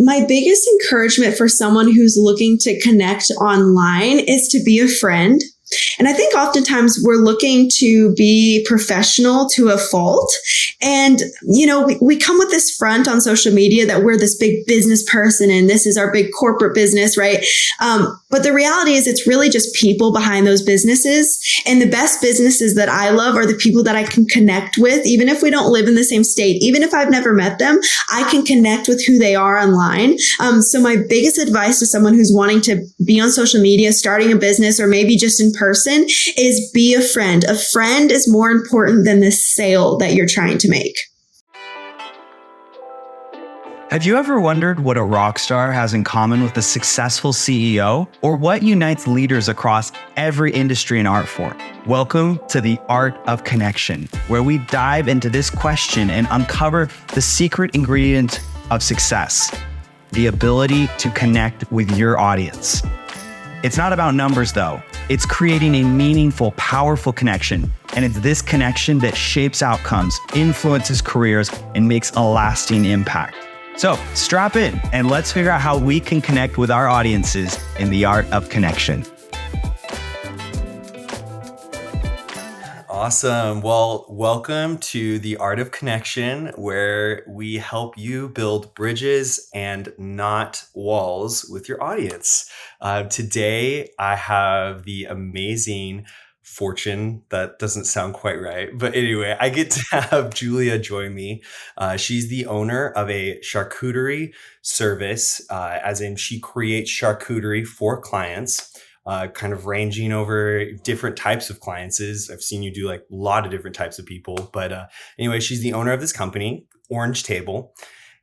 my biggest encouragement for someone who's looking to connect online is to be a friend. And I think oftentimes we're looking to be professional to a fault. And, we come with this front on social media that we're this big business person and this is our big corporate business, right? But the reality is it's really just people behind those businesses. And the best businesses that I love are the people that I can connect with, even if we don't live in the same state, even if I've never met them, I can connect with who they are online. So my biggest advice to someone who's wanting to be on social media, starting a business, or maybe just in person is be a friend. A friend is more important than the sale that you're trying to make. Have you ever wondered what a rock star has in common with a successful CEO, or what unites leaders across every industry and art form? Welcome to the Art of Connection, where we dive into this question and uncover the secret ingredient of success, the ability to connect with your audience. It's not about numbers though. It's creating a meaningful, powerful connection. And it's this connection that shapes outcomes, influences careers, and makes a lasting impact. So strap in and let's figure out how we can connect with our audiences in the art of connection. Awesome. Well, welcome to the Art of Connection, where we help you build bridges and not walls with your audience. Today, I have the amazing fortune, that doesn't sound quite right, but anyway, I get to have Julia join me. She's the owner of a charcuterie service, as in she creates charcuterie for clients, kind of ranging over different types of clients. I've seen you do like a lot of different types of people, but anyway, she's the owner of this company, Orange Table.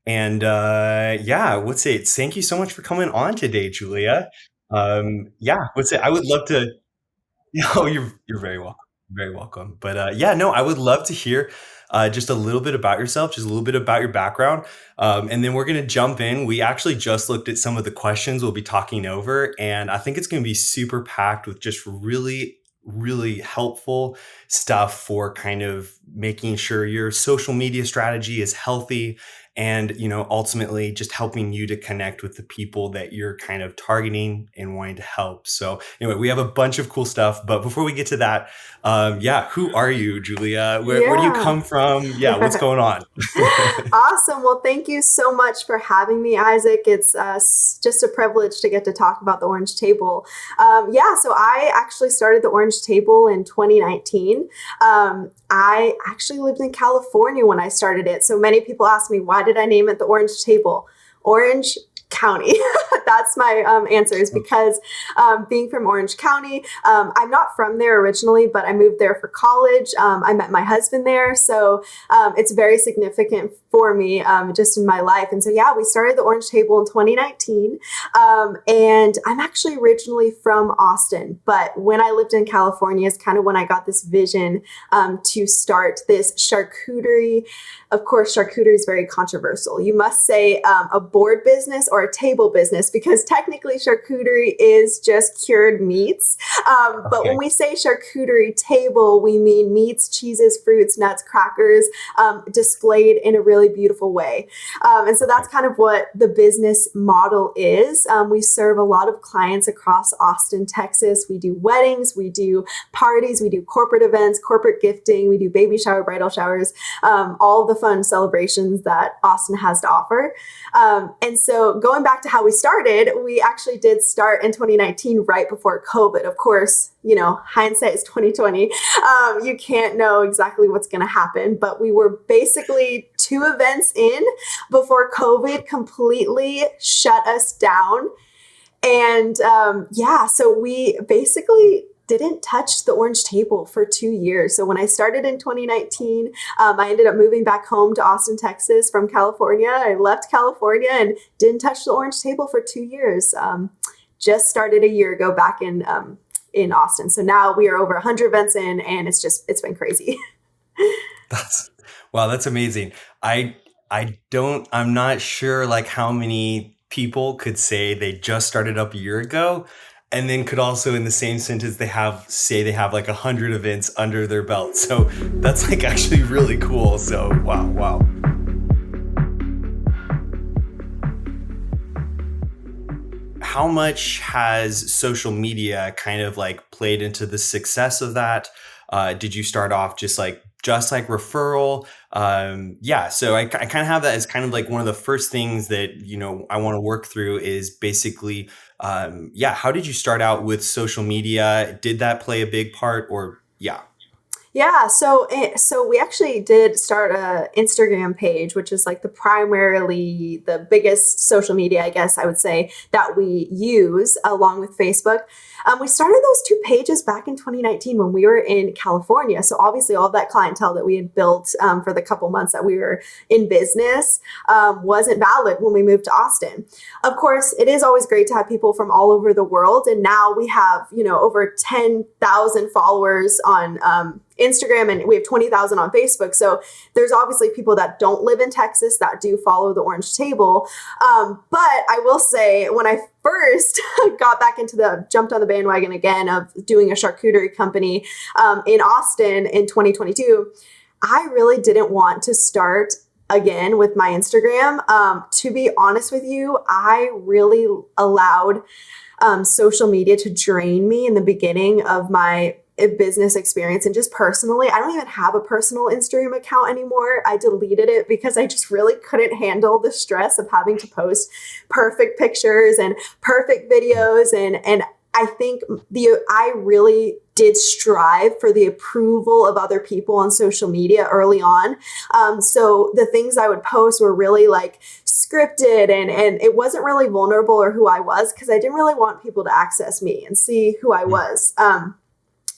And thank you so much for coming on today, Julia. I would love to. Oh, you're very welcome. Very welcome. But I would love to hear just a little bit about yourself, just a little bit about your background. And then we're going to jump in. We actually just looked at some of the questions we'll be talking over, and I think it's going to be super packed with just really, really helpful stuff for kind of making sure your social media strategy is healthy and, ultimately just helping you to connect with the people that you're kind of targeting and wanting to help. So anyway, we have a bunch of cool stuff, but before we get to that, who are you, Julia? Where do you come from? Yeah, what's going on? Awesome. Well, thank you so much for having me, Isaac. It's just a privilege to get to talk about the Orange Table. So I actually started the Orange Table in 2019. I actually lived in California when I started it. So many people ask me, why did I name it the Orange Table? Orange County. That's my answer, is because being from Orange County, I'm not from there originally, but I moved there for college. I met my husband there. So it's very significant for me just in my life. And so, we started the Orange Table in 2019. And I'm actually originally from Austin, but when I lived in California is kind of when I got this vision to start this charcuterie. Of course, charcuterie is very controversial. You must say a board business or a table business, because technically charcuterie is just cured meats. But when we say charcuterie table, we mean meats, cheeses, fruits, nuts, crackers, displayed in a really beautiful way. And so that's kind of what the business model is. We serve a lot of clients across Austin, Texas. We do weddings, we do parties, we do corporate events, corporate gifting, we do baby shower, bridal showers, all of the fun celebrations that Austin has to offer. And so going back to how we started, we actually did start in 2019, right before COVID. Of course, hindsight is 2020. You can't know exactly what's going to happen, but we were basically 2 events in before COVID completely shut us down. And so we basically didn't touch the Orange Table for 2 years. So when I started in 2019, I ended up moving back home to Austin, Texas from California. I left California and didn't touch the Orange Table for 2 years. Just started a year ago back in Austin. So now we are over 100 events in, and it's been crazy. That's amazing. I'm not sure like how many people could say they just started up a year ago, and then could also in the same sentence they have like 100 events under their belt. So that's like actually really cool. So wow. how much has social media kind of like played into the success of that? Did you start off just like referral? So I kind of have that as kind of like one of the first things that, I want to work through is basically, how did you start out with social media? Did that play a big part or yeah? Yeah, so we actually did start a Instagram page, which is like the biggest social media, I guess I would say, that we use along with Facebook. We started those two pages back in 2019 when we were in California. So obviously all of that clientele that we had built for the couple months that we were in business wasn't valid when we moved to Austin. Of course, it is always great to have people from all over the world. And now we have, over 10,000 followers on Instagram, and we have 20,000 on Facebook. So there's obviously people that don't live in Texas that do follow the Orange Table. But I will say, when I first jumped on the bandwagon again of doing a charcuterie company in Austin in 2022, I really didn't want to start again with my Instagram. To be honest with you, I really allowed social media to drain me in the beginning of my business experience. And just personally, I don't even have a personal Instagram account anymore. I deleted it because I just really couldn't handle the stress of having to post perfect pictures and perfect videos. And I think I really did strive for the approval of other people on social media early on. So the things I would post were really like scripted, and it wasn't really vulnerable or who I was, because I didn't really want people to access me and see who I was.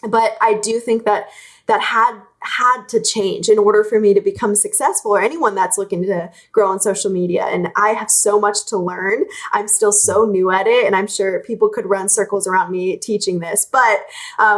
But I do think that had to change in order for me to become successful, or anyone that's looking to grow on social media. And I have so much to learn. I'm still so new at it, and I'm sure people could run circles around me teaching this. But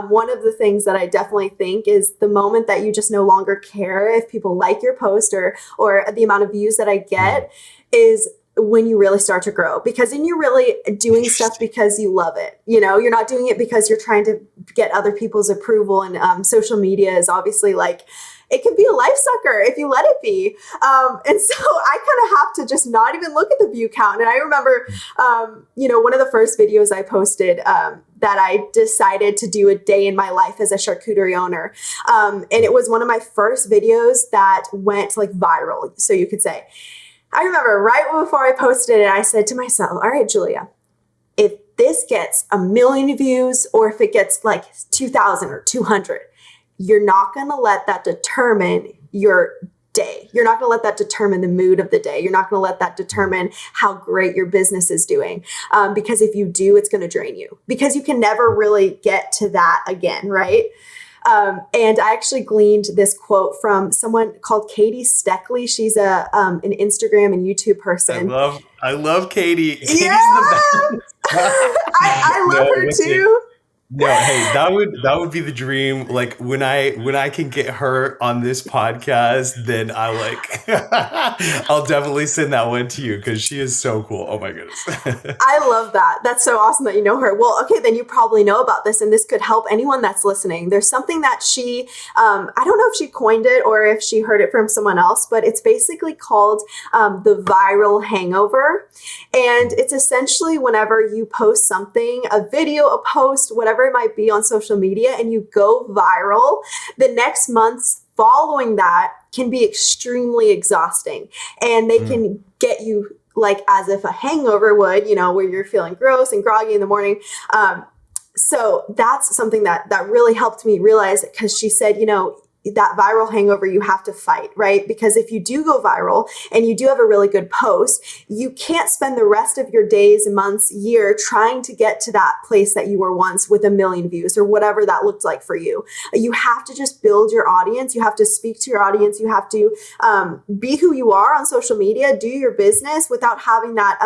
one of the things that I definitely think is the moment that you just no longer care if people like your post or the amount of views that I get is when you really start to grow, because then you're really doing stuff because you love it. You're not doing it because you're trying to get other people's approval. And social media is obviously like, it can be a life sucker if you let it be. And so I kind of have to just not even look at the view count. And I remember, one of the first videos I posted, that I decided to do a day in my life as a charcuterie owner. And it was one of my first videos that went like viral, so you could say. I remember right before I posted it, I said to myself, all right, Julia, if this gets 1 million views, or if it gets like 2,000 or 200, you're not going to let that determine your day. You're not going to let that determine the mood of the day. You're not going to let that determine how great your business is doing. Because if you do, it's going to drain you, because you can never really get to that again, right? And I actually gleaned this quote from someone called Katie Steckley. She's an Instagram and YouTube person. I love Katie. Katie's yeah! the best. I love her too. No, hey, that would be the dream. Like when I can get her on this podcast, then I'll definitely send that one to you, because she is so cool. Oh my goodness. I love that. That's so awesome that you know her. Well, okay, then you probably know about this, and this could help anyone that's listening. There's something that she, I don't know if she coined it or if she heard it from someone else, but it's basically called the viral hangover. And it's essentially whenever you post something, a video, a post, whatever it might be on social media, and you go viral, the next months following that can be extremely exhausting, and they can get you like as if a hangover would, where you're feeling gross and groggy in the morning. So that's something that really helped me realize, because she said, that viral hangover you have to fight, right? Because if you do go viral and you do have a really good post, you can't spend the rest of your days, months, year trying to get to that place that you were once with 1 million views or whatever that looked like for you. You have to just build your audience. You have to speak to your audience. You have to be who you are on social media, do your business without having that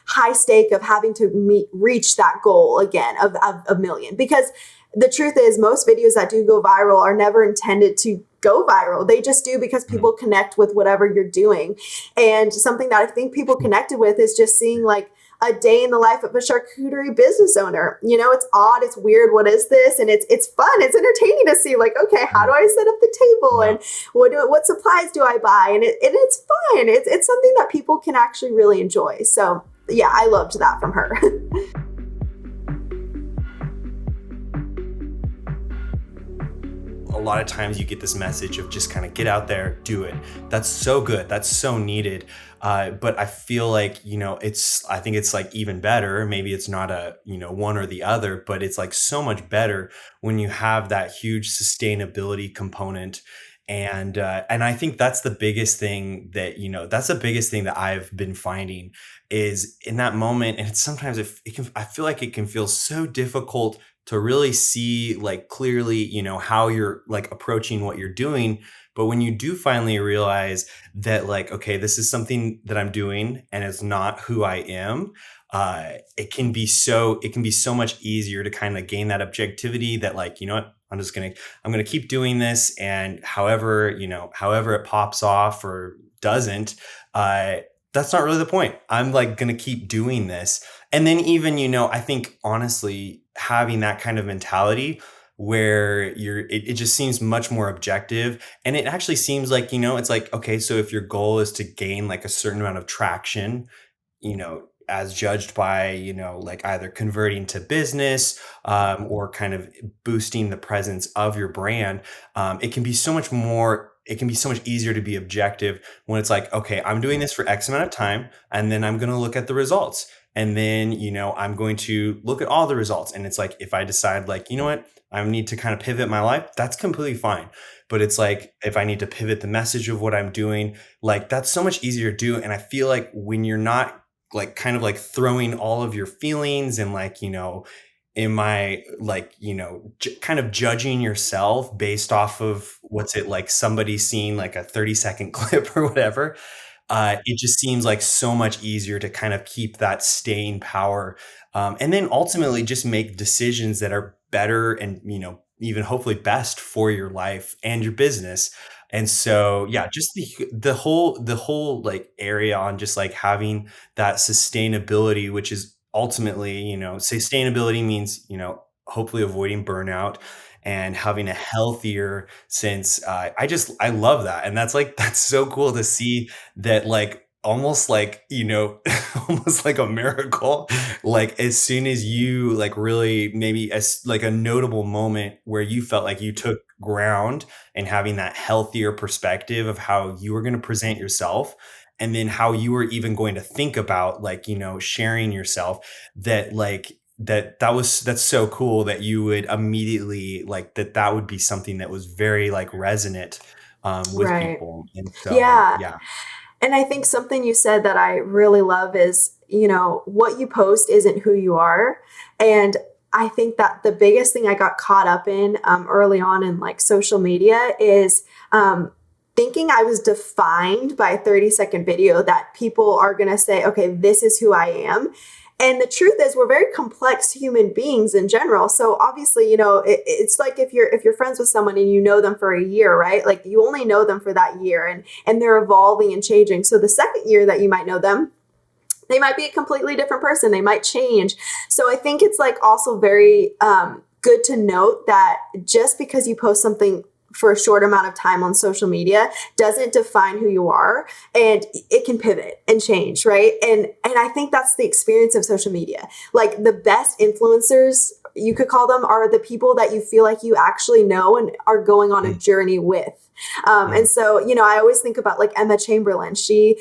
high stake of having to reach that goal again of 1 million. Because the truth is, most videos that do go viral are never intended to go viral. They just do because people connect with whatever you're doing. And something that I think people connected with is just seeing like a day in the life of a charcuterie business owner. It's odd, it's weird. What is this? And it's fun. It's entertaining to see like, okay, how do I set up the table, and what supplies do I buy? And it's fun. It's something that people can actually really enjoy. So yeah, I loved that from her. lot of times you get this message of just kind of get out there, do it. That's so good. That's so needed. But I feel like, I think it's like even better. Maybe it's not a, one or the other, but it's like so much better when you have that huge sustainability component. And I think that's the biggest thing that's the biggest thing that I've been finding is in that moment. And it's sometimes I feel like it can feel so difficult to really see like clearly, how you're like approaching what you're doing. But when you do finally realize that like, okay, this is something that I'm doing and it's not who I am, it can be so much easier to kind of gain that objectivity that like, you know what, I'm gonna keep doing this, and however it pops off or doesn't, uh, that's not really the point. I'm like gonna keep doing this. And then even, I think honestly, having that kind of mentality where it just seems much more objective. And it actually seems like, it's like, okay, so if your goal is to gain like a certain amount of traction, as judged by, like either converting to business, or kind of boosting the presence of your brand, it can be so much easier to be objective when it's like, okay, I'm doing this for X amount of time, and then I'm going to look at the results. And then, I'm going to look at all the results. And it's like, if I decide like, you know what, I need to kind of pivot my life, that's completely fine. But it's like, if I need to pivot the message of what I'm doing, like that's so much easier to do. And I feel like when you're not like kind of like throwing all of your feelings and like, am I like, kind of judging yourself based off of what's it like somebody seeing like a 30-second clip or whatever. It just seems like so much easier to kind of keep that staying power. And then ultimately just make decisions that are better and, even hopefully best for your life and your business. And so, yeah, just the whole like area on just like having that sustainability, which is ultimately, sustainability means, hopefully avoiding burnout and having a healthier sense. I love that. And that's like, that's so cool to see that like, almost like, almost like a miracle. Like as soon as you like really maybe as like a notable moment where you felt like you took ground and having that healthier perspective of how you were going to present yourself, and then how you were even going to think about like, sharing yourself, that like that's so cool that you would immediately like that would be something that was very like resonant, with Right. people. And so, Yeah. yeah. And I think something you said that I really love is, what you post isn't who you are. And I think that the biggest thing I got caught up in early on in like social media is thinking I was defined by a 30-second video that people are going to say, okay, this is who I am. And the truth is, we're very complex human beings in general. So obviously, it's like if you're friends with someone and you know them for a year, right? Like you only know them for that year, and they're evolving and changing. So the second year that you might know them, they might be a completely different person. They might change. So I think it's like also very good to note that just because you post something for a short amount of time on social media doesn't define who you are, and it can pivot and change, right? And I think that's the experience of social media. Like the best influencers, you could call them, are the people that you feel like you actually know and are going on a journey with. And so, I always think about like Emma Chamberlain. She,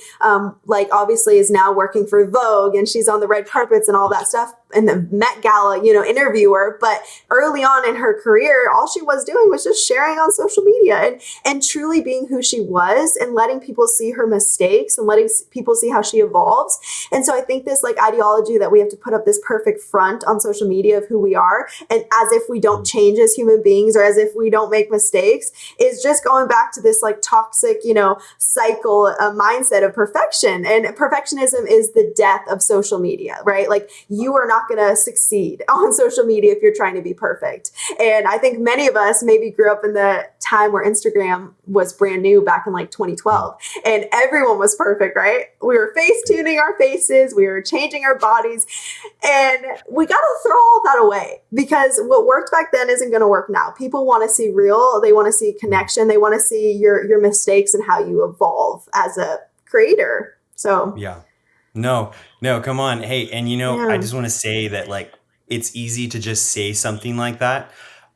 like obviously is now working for Vogue, and she's on the red carpets and all that stuff, and the Met Gala, interviewer. But early on in her career, all she was doing was just sharing on social media and truly being who she was, and letting people see her mistakes and letting people see how she evolves. And so I think this like ideology that we have to put up this perfect front on social media of who we are, and as if we don't change as human beings, or as if we don't make mistakes, is just going back to this like toxic, cycle, mindset of perfection. And perfectionism is the death of social media, right? Like you are not going to succeed on social media if you're trying to be perfect. And I think many of us maybe grew up in the time where Instagram was brand new back in like 2012, and everyone was perfect, right? We were face tuning our faces, we were changing our bodies, and we got to throw all that away, because what worked back then isn't going to work now. People want to see real, they want to see connection, they want to see your mistakes and how you evolve as a creator. So Yeah. No, come on. Hey, and I yeah. just want to say that like it's easy to just say something like that.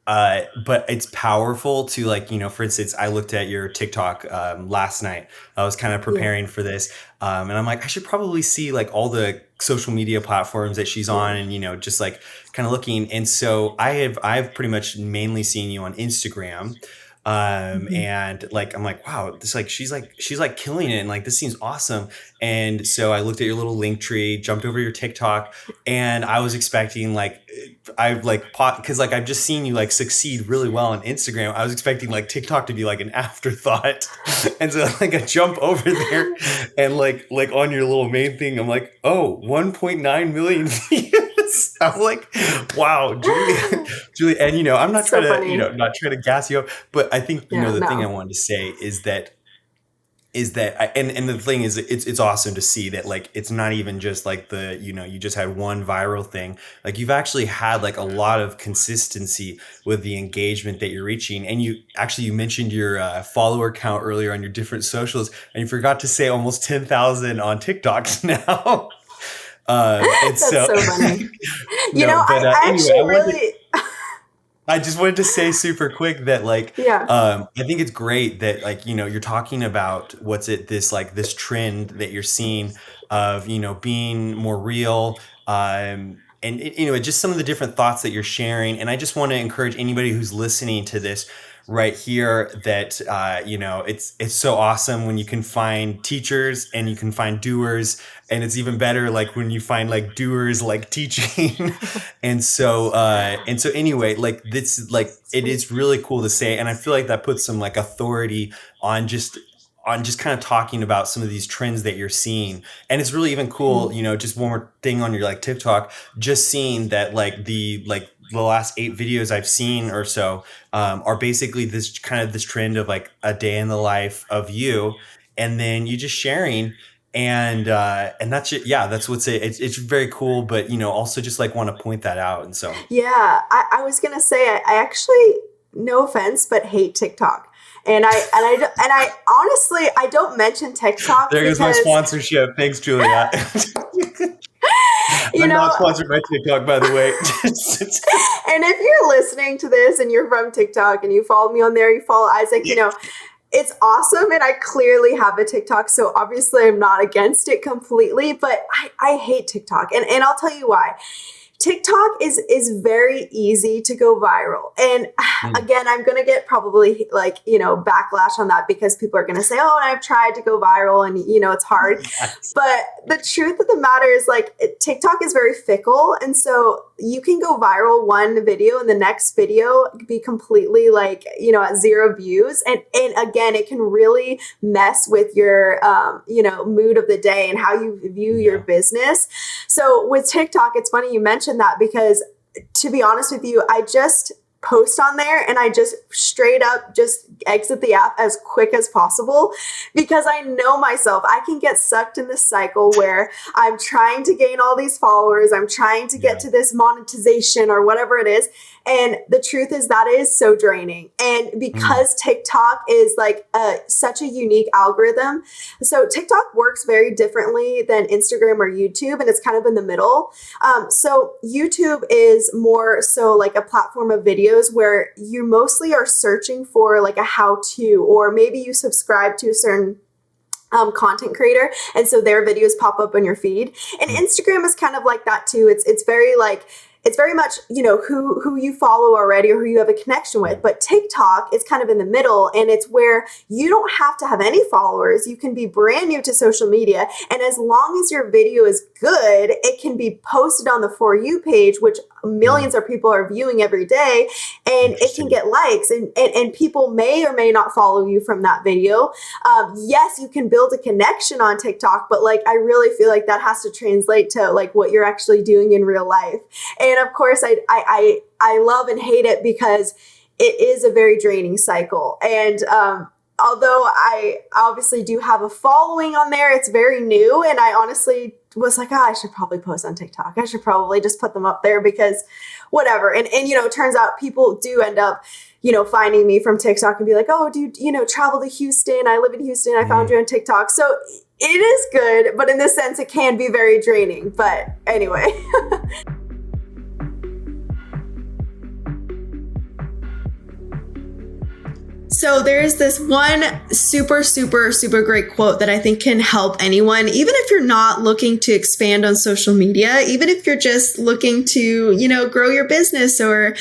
but it's powerful to like, for instance, I looked at your TikTok last night. I was kind of Yeah. preparing for this, and I'm like, I should probably see like all the social media platforms that she's Yeah. on, and just like kind of looking. And so I've pretty much mainly seen you on Instagram. Mhm. And like I'm like, wow, this like she's like killing it, and like this seems awesome. And so I looked at your little link tree, jumped over your TikTok, and I was expecting like I've like because like I've just seen you like succeed really well on Instagram. I was expecting like TikTok to be like an afterthought, and so like I jump over there, and like on your little main thing, I'm like, oh, 1.9 million views. I'm like, wow, Julie, Julie, and I'm not trying So to funny. not trying to gas you up, but I think Yeah, the thing I no. wanted to say is that and the thing is it's awesome to see that like it's not even just like the you just had one viral thing. Like you've actually had like a lot of consistency with the engagement that you're reaching. And you mentioned your follower count earlier on your different socials, and you forgot to say almost 10,000 on TikToks now. And That's so so funny. no, but I anyway, actually really, I just wanted to say super quick that like yeah. I think it's great that like you're talking about this trend that you're seeing of being more real, and just some of the different thoughts that you're sharing. And I just want to encourage anybody who's listening to this right here that it's so awesome when you can find teachers and you can find doers, and it's even better like when you find like doers like teaching. And so anyway, like this like it Sweet. is really cool to say, and I feel like that puts some like authority on just kind of talking about some of these trends that you're seeing. And it's really even cool, Mhm. just one more thing on your like TikTok, just seeing that like the last 8 videos I've seen or so are basically this trend of like a day in the life of you, and then you just sharing. And that's it. Yeah, that's it's very cool, but also just like want to point that out. And so Yeah, I was gonna say I actually, no offense, but hate TikTok. And I honestly I don't mention TikTok there goes my because sponsorship. Thanks, Julia. you I'm not know sponsored by TikTok, by the way. and if you're listening to this and you're from TikTok and you follow me on there, you follow Isaac, it's awesome. And I clearly have a TikTok. So obviously I'm not against it completely, but I hate TikTok. And I'll tell you why. TikTok is very easy to go viral. And Mm, again, I'm going to get probably like, backlash on that because people are going to say, oh, I've tried to go viral and, it's hard. yes. But the truth of the matter is like TikTok is very fickle. And so you can go viral one video and the next video be completely like, at 0 views. And again, it can really mess with your, mood of the day and how you view your Yeah. business. So with TikTok, it's funny you mentioned that because to be honest with you, I just post on there and I just straight up just exit the app as quick as possible because I know myself. I can get sucked in this cycle where I'm trying to gain all these followers, I'm trying to get Yeah. to this monetization or whatever it is. And the truth is that is so draining. And Mm, because TikTok is like such a unique algorithm, so TikTok works very differently than Instagram or YouTube, and it's kind of in the middle. So YouTube is more so like a platform of videos where you mostly are searching for like a how-to, or maybe you subscribe to a certain content creator, and so their videos pop up on your feed. And mm, Instagram is kind of like that too. It's very like it's very much who you follow already or who you have a connection yeah. with. But TikTok is kind of in the middle, and it's where you don't have to have any followers. You can be brand new to social media, and as long as your video is good, it can be posted on the For You page, which Mm, millions of people are viewing every day, and it can interesting. get likes, and people may or may not follow you from that video. Yes, you can build a connection on TikTok, but like I really feel like that has to translate to like what you're actually doing in real life. And of course, I love and hate it because it is a very draining cycle. And although I obviously do have a following on there, it's very new, and I honestly was like, I should probably post on TikTok. I should probably just put them up there because whatever. And it turns out people do end up finding me from TikTok and be like, oh, do you travel to Houston? I live in Houston. I found Mm. you on TikTok. So it is good, but in this sense, it can be very draining. But anyway. So there's this one super, super, super great quote that I think can help anyone, even if you're not looking to expand on social media, even if you're just looking to, grow your business or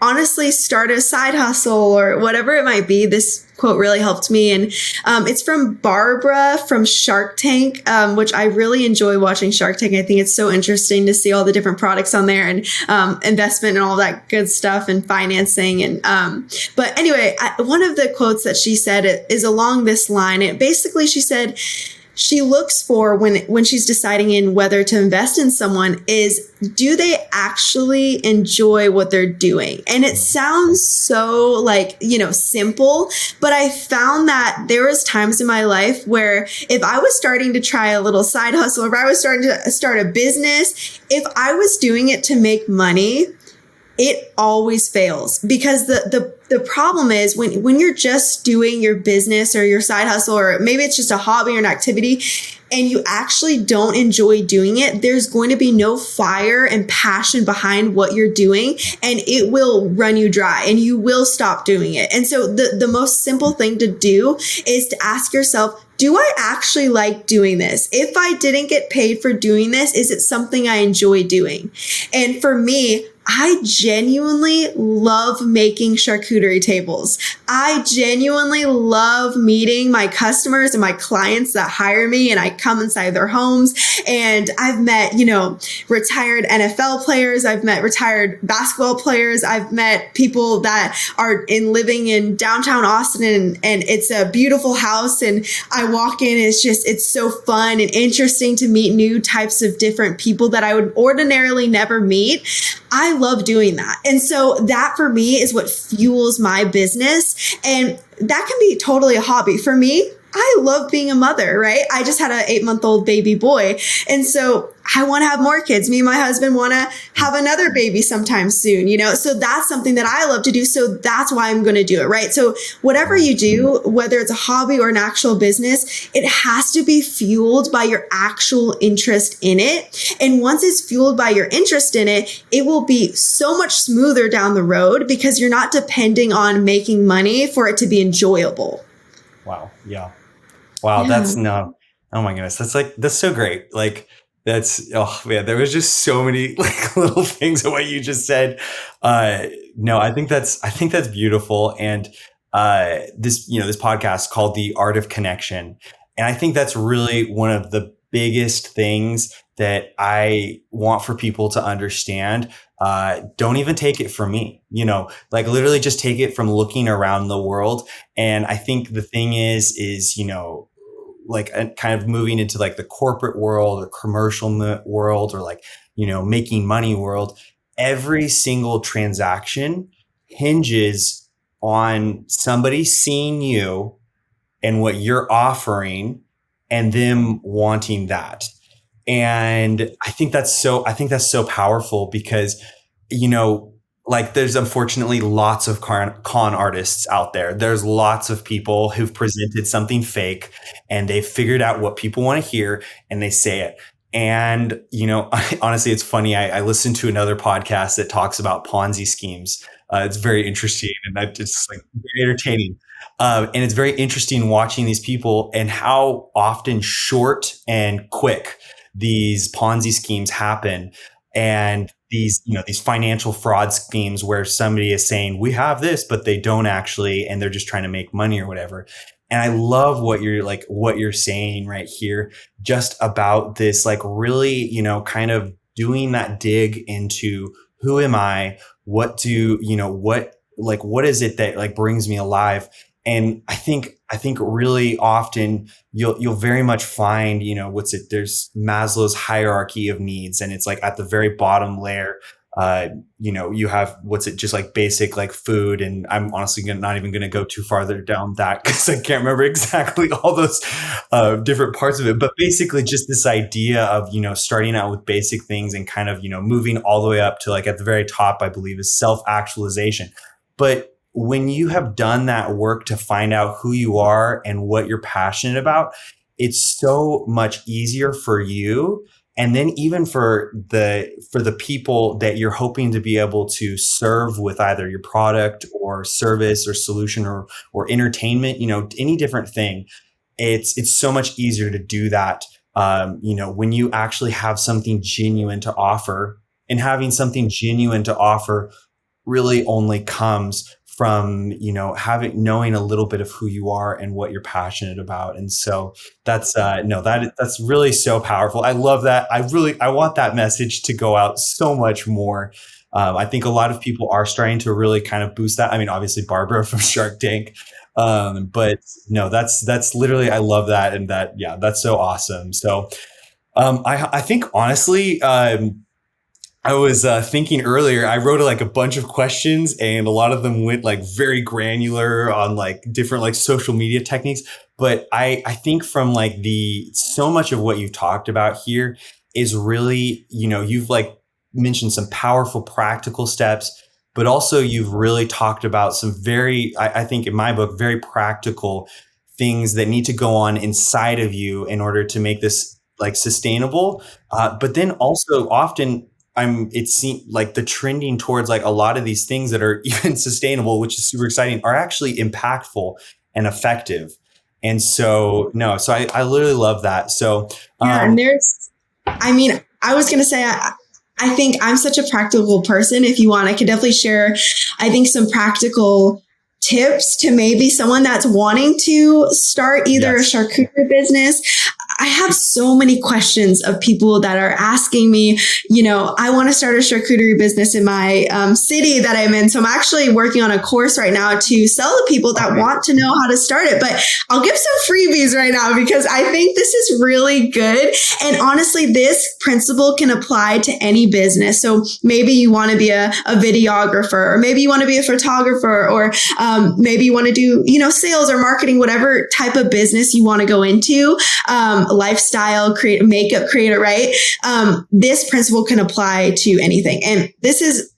honestly start a side hustle or whatever it might be. This quote really helped me. And it's from Barbara from Shark Tank, which I really enjoy watching Shark Tank. I think it's so interesting to see all the different products on there and investment and all that good stuff and financing. And but anyway, one of the quotes that she said is along this line. It basically, she said, she looks for when she's deciding in whether to invest in someone is, do they actually enjoy what they're doing? And it sounds so simple, but I found that there was times in my life where if I was starting to try a little side hustle, if I was starting to start a business, if I was doing it to make money, it always fails because the problem is when you're just doing your business or your side hustle, or maybe it's just a hobby or an activity and you actually don't enjoy doing it, there's going to be no fire and passion behind what you're doing, and it will run you dry and you will stop doing it. And so the most simple thing to do is to ask yourself, do I actually like doing this? If I didn't get paid for doing this, is it something I enjoy doing? And for me, I genuinely love making charcuterie tables. I genuinely love meeting my customers and my clients that hire me, and I come inside their homes. And I've met, retired NFL players. I've met retired basketball players. I've met people that are living in downtown Austin, and it's a beautiful house. And I walk in, and it's so fun and interesting to meet new types of different people that I would ordinarily never meet. I love doing that. And so that for me is what fuels my business. And that can be totally a hobby. For me, I love being a mother, right? I just had an 8-month-old baby boy. And so I want to have more kids. Me and my husband want to have another baby sometime soon, So that's something that I love to do. So that's why I'm going to do it, right? So whatever you do, whether it's a hobby or an actual business, it has to be fueled by your actual interest in it. And once it's fueled by your interest in it, it will be so much smoother down the road because you're not depending on making money for it to be enjoyable. Wow. Yeah. Wow. Yeah. That's no. Oh my goodness. That's so great. Oh man, there was just so many little things of what you just said. No, I think that's beautiful. And this podcast called The Art of Connection. And I think that's really one of the biggest things that I want for people to understand. Don't even take it from me, literally just take it from looking around the world. And I think the thing is, kind of moving into the corporate world or commercial world or making money world, every single transaction hinges on somebody seeing you and what you're offering and them wanting that. And I think that's so powerful because, there's unfortunately lots of con artists out there. There's lots of people who've presented something fake and they've figured out what people want to hear and they say it. And, honestly, it's funny. I listened to another podcast that talks about Ponzi schemes. It's very interesting and it's very entertaining. And it's very interesting watching these people and how often short and quick these Ponzi schemes happen. And these financial fraud schemes where somebody is saying, we have this, but they don't actually, and they're just trying to make money or whatever. And I love what you're saying right here, just about this, really, kind of doing that dig into who am I? What what is it that brings me alive? And I think really often you'll very much find, there's Maslow's hierarchy of needs. And it's at the very bottom layer, you have just basic food. And I'm honestly not even going to go too farther down that because I can't remember exactly all those different parts of it. But basically just this idea of, starting out with basic things and kind of, moving all the way up to at the very top, I believe, is self-actualization. But when you have done that work to find out who you are and what you're passionate about, it's so much easier for you And then even for the people that you're hoping to be able to serve with either your product or service or solution or entertainment, any different thing, it's so much easier to do that. When you actually have something genuine to offer, and having something genuine to offer really only comes from knowing a little bit of who you are and what you're passionate about. And so that's no that that's really so powerful. I love that. I want that message to go out so much more. I think a lot of people are starting to really kind of boost that. I mean, obviously Barbara from Shark Tank, but no, that's literally, I love that. And that's so awesome. So I think honestly, I was thinking earlier, I wrote like a bunch of questions and a lot of them went like very granular on like different like social media techniques. But I think from like so much of what you've talked about here is really, you've like mentioned some powerful practical steps, but also you've really talked about some I think in my book, very practical things that need to go on inside of you in order to make this like sustainable. But then also often, it seems like the trending towards like a lot of these things that are even sustainable, which is super exciting, are actually impactful and effective. And so, no, so I literally love that. So, and I was going to say, I think I'm such a practical person. If you want, I could definitely share, I think, some practical tips to maybe someone that's wanting to start either a charcuterie business. I have so many questions of people that are asking me, I want to start a charcuterie business in my city that I'm in. So I'm actually working on a course right now to sell to people that want to know how to start it. But I'll give some freebies right now because I think this is really good. And honestly, this principle can apply to any business. So maybe you want to be a videographer, or maybe you want to be a photographer, or maybe you want to do, sales or marketing, whatever type of business you want to go into. Lifestyle, makeup creator, right? This principle can apply to anything. And this is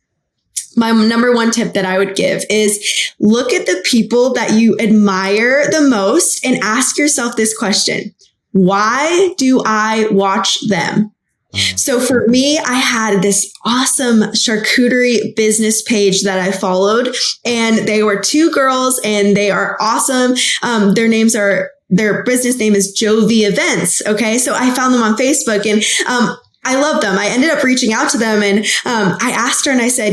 my number one tip that I would give is look at the people that you admire the most and ask yourself this question: why do I watch them? So for me, I had this awesome charcuterie business page that I followed, and they were two girls and they are awesome. Their business name is Jovi Events. Okay. So I found them on Facebook and, I love them. I ended up reaching out to them and I asked her and I said,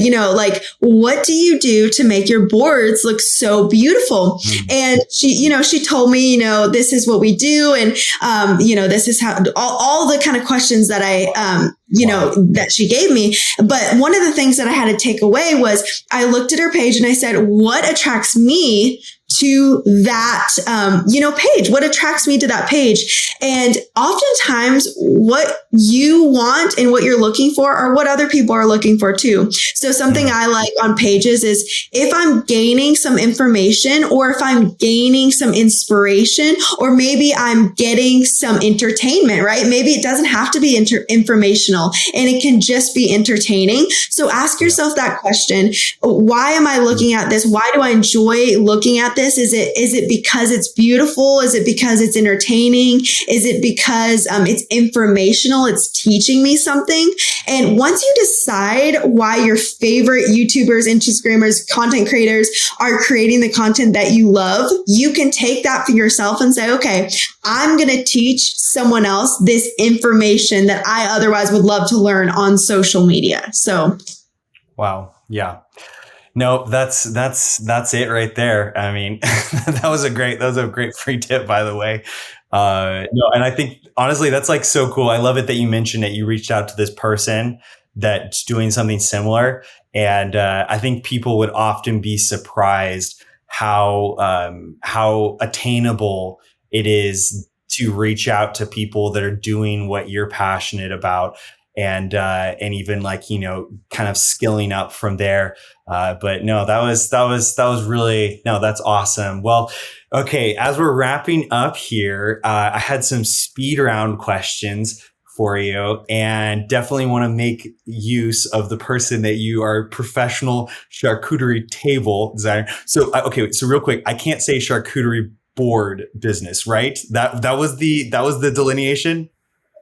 what do you do to make your boards look so beautiful? And she told me, this is what we do. And, this is how all the kind of questions that that she gave me. But one of the things that I had to take away was I looked at her page and I said, what attracts me to that, page? What attracts me to that page? And oftentimes what you want and what you're looking for are what other people are looking for too. So something I like on pages is if I'm gaining some information, or if I'm gaining some inspiration, or maybe I'm getting some entertainment, right? Maybe it doesn't have to be informational and it can just be entertaining. So ask yourself that question. Why am I looking at this? Why do I enjoy looking at this? Is it because it's beautiful? Is it because it's entertaining? Is it because it's informational? It's teaching me something. And once you decide why your favorite YouTubers, Instagrammers, content creators are creating the content that you love, you can take that for yourself and say, okay, I'm going to teach someone else this information that I otherwise would love to learn on social media. So, wow. Yeah. No, that's it right there. I mean, that was a great free tip, by the way. No, and I think honestly, that's like so cool. I love it that you mentioned that you reached out to this person that's doing something similar. And I think people would often be surprised how attainable it is to reach out to people that are doing what you're passionate about. And even like, kind of skilling up from there. But no, that was really, no, that's awesome. Well, okay. As we're wrapping up here, I had some speed round questions for you, and definitely want to make use of the person that you are, professional charcuterie table designer. So, okay. So real quick, I can't say charcuterie board business, right? That was the delineation.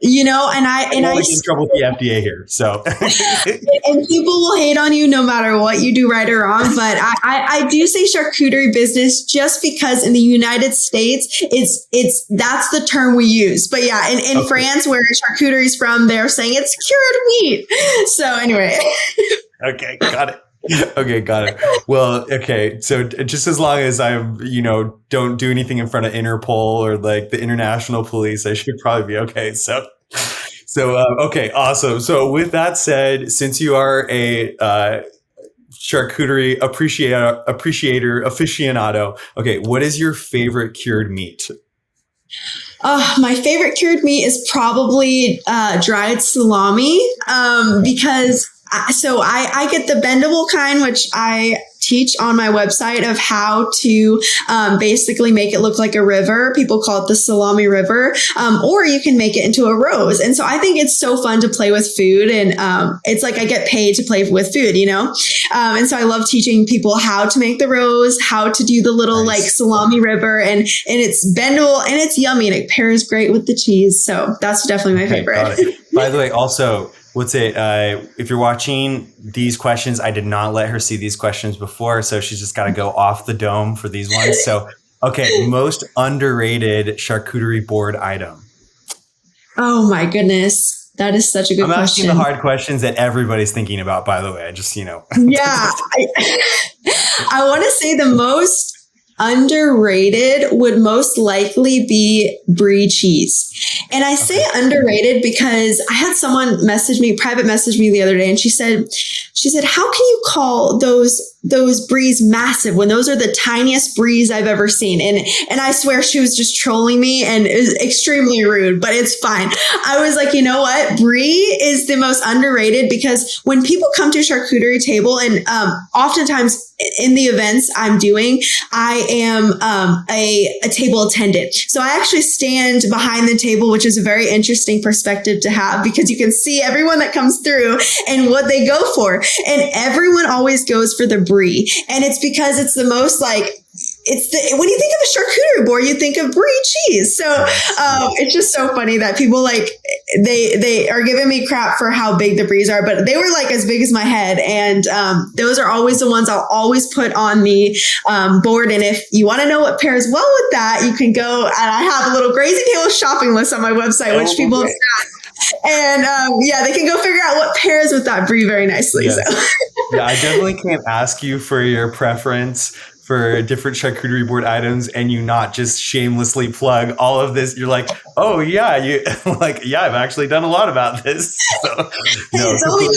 and I get in trouble with the FDA here. So, and people will hate on you no matter what you do right or wrong. But I do say charcuterie business just because in the United States, that's the term we use. But yeah, in France, where charcuterie is from, they're saying it's cured meat. So anyway. Okay, got it. Okay, got it. Well, okay. So just as long as I'm, don't do anything in front of Interpol or like the international police, I should probably be okay. So okay, awesome. So with that said, since you are a charcuterie aficionado, okay, what is your favorite cured meat? My favorite cured meat is probably dried salami because I get the bendable kind, which I teach on my website of how to basically make it look like a river. People call it the salami river, or you can make it into a rose. And so I think it's so fun to play with food, and it's like I get paid to play with food, and so I love teaching people how to make the rose, how to do the little like salami river, and it's bendable and it's yummy and it pairs great with the cheese. So that's definitely my favorite. By the way, also, if you're watching these questions, I did not let her see these questions before, so she's just got to go off the dome for these ones. So, okay, most underrated charcuterie board item. Oh my goodness. That is such a good question. I'm asking the hard questions that everybody's thinking about, by the way. I just, Yeah. I want to say the most underrated would most likely be brie cheese. And I say underrated because I had someone private message me the other day, and she said, how can you call those bries massive when those are the tiniest bries I've ever seen? And I swear she was just trolling me, and it was extremely rude, but it's fine. I was like, you know what? Brie is the most underrated because when people come to a charcuterie table, and oftentimes in the events I'm doing, I am a table attendant. So I actually stand behind the table, which is a very interesting perspective to have because you can see everyone that comes through and what they go for. And everyone always goes for the brie. And it's because it's the most like, when you think of a charcuterie board, you think of brie cheese. So it's just so funny that people like they are giving me crap for how big the bries are, but they were like as big as my head. And those are always the ones I'll always put on the board. And if you want to know what pairs well with that, you can go, and I have a little Crazy Table shopping list on my website, which people have stacked. And they can go figure out what pairs with that brie very nicely. Yes. So. Yeah, I definitely can't ask you for your preference for different charcuterie board items and you not just shamelessly plug all of this. You're like, oh yeah, I've actually done a lot about this. So, it's only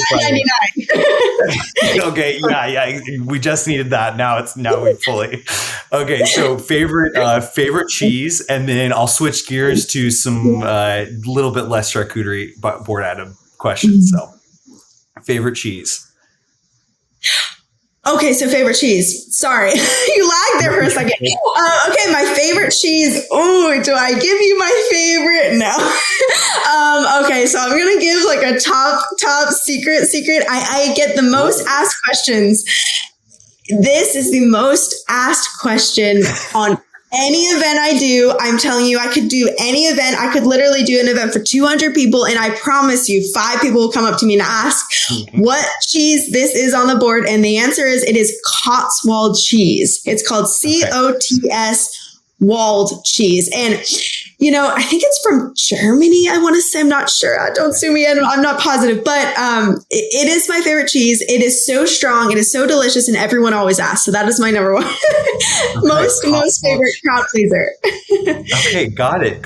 $9.99. Okay, yeah, we just needed that. Now we fully. Okay, so favorite cheese, and then I'll switch gears to some little bit less charcuterie board item questions. So, favorite cheese. Okay, so favorite cheese. Sorry, you lagged there for a second. Okay, my favorite cheese. Ooh, do I give you my favorite? No. Okay, so I'm gonna give like a top secret. I get the most asked questions. This is the most asked question on any event I do. I'm telling you, I could do any event. I could literally do an event for 200 people. And I promise you, 5 people will come up to me and ask what cheese this is on the board. And the answer is, it is Cotswold cheese. It's called COTS Wald cheese. And, I think it's from Germany. I want to say, I'm not sure. Don't sue me. I'm not positive, but it is my favorite cheese. It is so strong. It is so delicious. And everyone always asks. So that is my number one. most favorite crowd pleaser. Okay. Got it.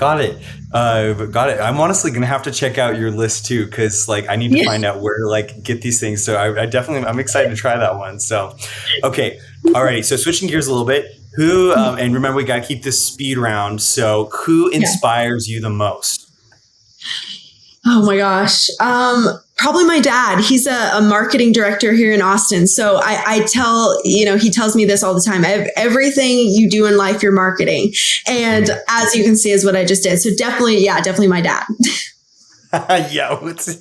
I'm honestly going to have to check out your list too. Cause I need to find out where to get these things. So I'm excited to try that one. So, okay. All right. So switching gears a little bit, who, and remember, we got to keep this speed round. So who inspires you the most? Oh my gosh. Probably my dad. He's a marketing director here in Austin. So I tell, he tells me this all the time. Everything you do in life, you're marketing. And as you can see is what I just did. So definitely my dad. Yeah. What's it?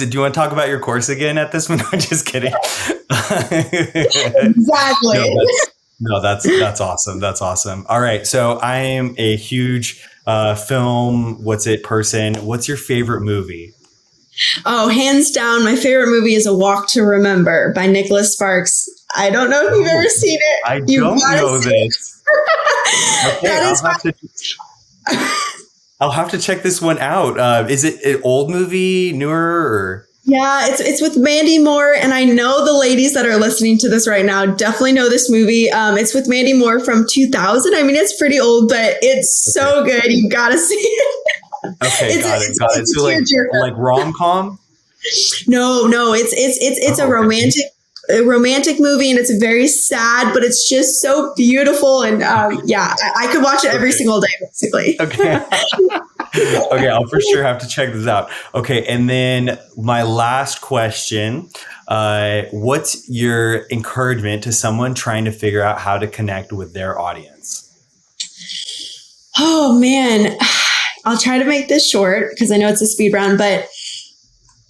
Do you want to talk about your course again at this one? I'm just kidding. Exactly. No, that's awesome. That's awesome. All right. So I am a huge film, person. What's your favorite movie? Oh, hands down, my favorite movie is A Walk to Remember by Nicholas Sparks. I don't know if you've Oh, ever seen it. I You've don't got to know see this. it. Okay, That is I'll have to check this one out. Is it an old movie, newer, or? Yeah, it's with Mandy Moore, and I know the ladies that are listening to this right now definitely know this movie. It's with Mandy Moore from 2000. I mean, it's pretty old, but it's so good. You gotta see it. Okay, got it. So like rom-com? No, it's Oh, okay. a romantic movie, and it's very sad, but it's just so beautiful. And yeah, I could watch it every Okay. single day, basically. Okay. Okay, I'll for sure have to check this out. Okay, and then my last question, what's your encouragement to someone trying to figure out how to connect with their audience? Oh man, I'll try to make this short because I know it's a speed round, but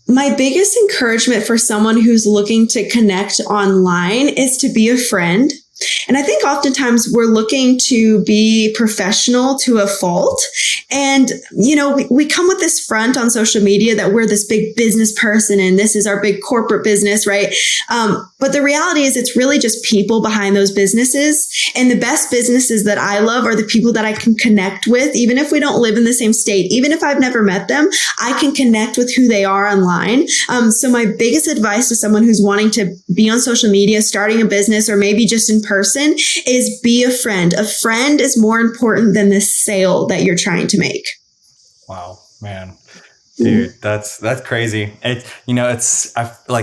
my biggest encouragement for someone who's looking to connect online is to be a friend. And I think oftentimes we're looking to be professional to a fault. And, we come with this front on social media that we're this big business person and this is our big corporate business, right? But the reality is it's really just people behind those businesses. And the best businesses that I love are the people that I can connect with, even if we don't live in the same state, even if I've never met them, I can connect with who they are online. So my biggest advice to someone who's wanting to be on social media, starting a business, or maybe just in person is be a friend. A friend is more important than the sale that you're trying to make. Wow, man. Dude, that's crazy. Like,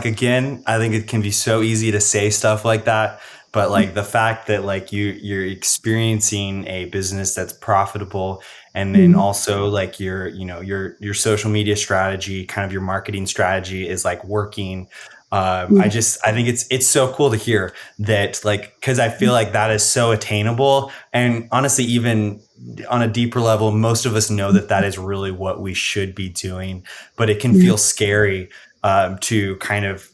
again, I think it can be so easy to say stuff like that, but like the fact that like you're experiencing a business that's profitable, and then also like your social media strategy, kind of your marketing strategy is like working. I think it's so cool to hear that, like, because I feel like that is so attainable, and honestly, even on a deeper level, most of us know that that is really what we should be doing, but it can feel scary to kind of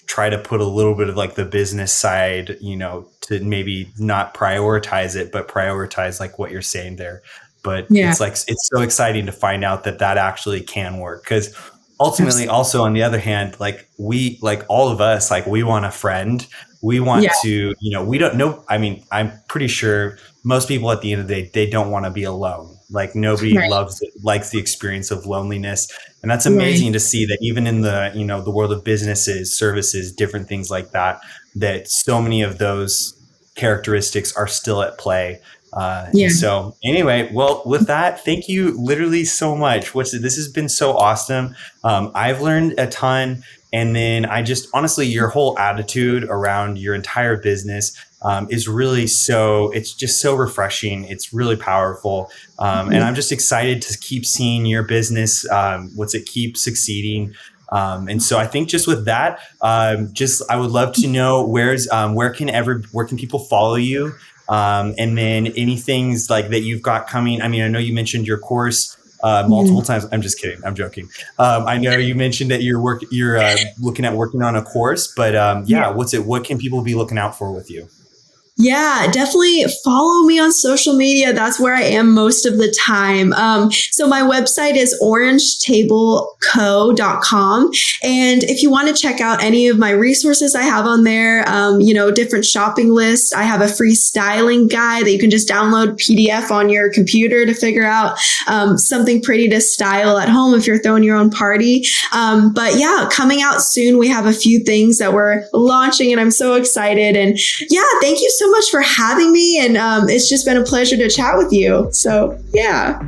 try to put a little bit of like the business side, to maybe not prioritize it, but prioritize like what you're saying there. But Yeah. it's like, it's so exciting to find out that that actually can work, because ultimately, also on the other hand, like all of us, like we want a friend. We want Yeah. to, we don't know. I mean, I'm pretty sure most people at the end of the day, they don't want to be alone. Like nobody Right. likes the experience of loneliness. And that's Right. amazing to see that even in the, the world of businesses, services, different things like that, that so many of those characteristics are still at play. Yeah. And so anyway, well, with that, thank you literally so much. This has been so awesome. I've learned a ton. And then I just, honestly, your whole attitude around your entire business is really it's just so refreshing. It's really powerful. And I'm just excited to keep seeing your business, keep succeeding. And so I think just with that, I would love to know where can people follow you? And then anything like that you've got coming. I mean, I know you mentioned your course multiple times. I'm just kidding. I'm joking. I know you mentioned that you're looking at working on a course, but what can people be looking out for with you? Yeah, definitely follow me on social media. That's where I am most of the time. So my website is orangetableco.com. And if you want to check out any of my resources I have on there, different shopping lists, I have a free styling guide that you can just download PDF on your computer to figure out something pretty to style at home if you're throwing your own party. But yeah, coming out soon, we have a few things that we're launching and I'm so excited. And yeah, thank you so much for having me. And it's just been a pleasure to chat with you. So, yeah.